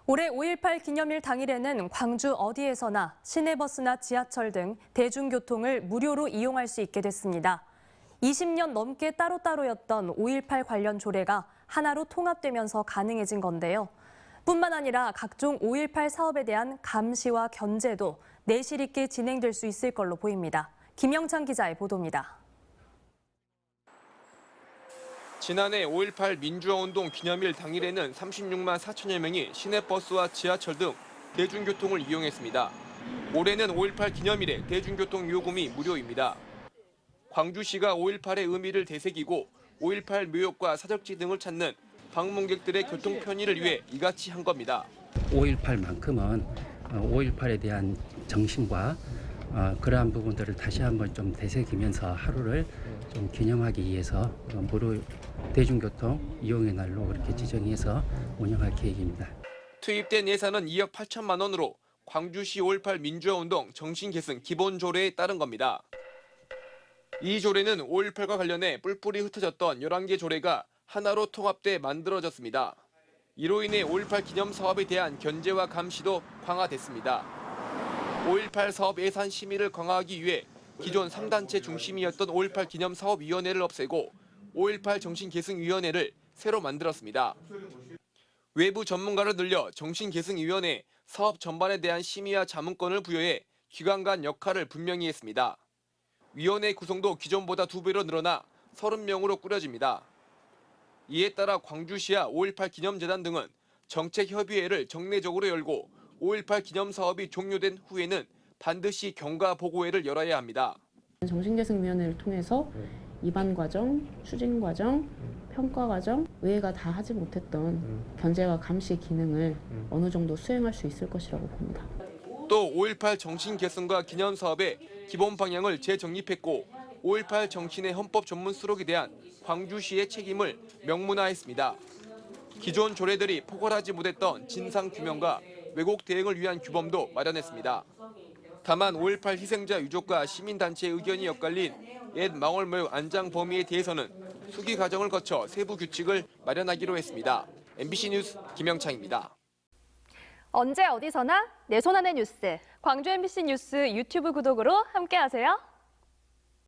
올해 5.18 기념일 당일에는 광주 어디에서나 시내버스나 지하철 등 대중교통을 무료로 이용할 수 있게 됐습니다. 20년 넘게 따로따로였던 5.18 관련 조례가 하나로 통합되면서 가능해진 건데요. 뿐만 아니라 각종 5.18 사업에 대한 감시와 견제도 내실 있게 진행될 수 있을 걸로 보입니다. 김영찬 기자의 보도입니다. 지난해 5.18 민주화운동 기념일 당일에는 36만 4천여 명이 시내버스와 지하철 등 대중교통을 이용했습니다. 올해는 5.18 기념일에 대중교통 요금이 무료입니다. 광주시가 5.18의 의미를 되새기고 5.18 묘역과 사적지 등을 찾는 방문객들의 교통 편의를 위해 이같이 한 겁니다. 5.18만큼은 5.18에 대한 정신과 그러한 부분들을 다시 한번 좀 되새기면서 하루를 좀 기념하기 위해서 무료 대중교통 이용의 날로 그렇게 지정해서 운영할 계획입니다. 투입된 예산은 2억 8천만 원으로 광주시 5.18 민주화운동 정신계승 기본조례에 따른 겁니다. 이 조례는 5.18과 관련해 뿔뿔이 흩어졌던 11개 조례가 하나로 통합돼 만들어졌습니다. 이로 인해 5.18 기념 사업에 대한 견제와 감시도 강화됐습니다. 5.18 사업 예산 심의를 강화하기 위해 기존 3단체 중심이었던 5.18 기념사업위원회를 없애고 5.18 정신계승위원회를 새로 만들었습니다. 외부 전문가를 늘려 정신계승위원회 사업 전반에 대한 심의와 자문권을 부여해 기관 간 역할을 분명히 했습니다. 위원회 구성도 기존보다 2배로 늘어나 30명으로 꾸려집니다. 이에 따라 광주시와 5.18 기념재단 등은 정책협의회를 정례적으로 열고 5.18 기념사업이 종료된 후에는 반드시 경과보고회를 열어야 합니다. 정신계승위원회를 통해서 입안과정, 추진과정, 평가과정, 의회가 다 하지 못했던 견제와 감시 기능을 어느 정도 수행할 수 있을 것이라고 봅니다. 또 5.18 정신계승과 기념사업의 기본 방향을 재정립했고 5.18 정신의 헌법 전문 수록에 대한 광주시의 책임을 명문화했습니다. 기존 조례들이 포괄하지 못했던 진상규명과 왜곡 대응을 위한 규범도 마련했습니다. 다만 5.18 희생자 유족과 시민단체의 의견이 엇갈린 옛 망월묘 안장 범위에 대해서는 수기 과정을 거쳐 세부 규칙을 마련하기로 했습니다. MBC 뉴스 김영창입니다. 언제 어디서나 내 손 안의 뉴스. 광주 MBC 뉴스 유튜브 구독으로 함께하세요.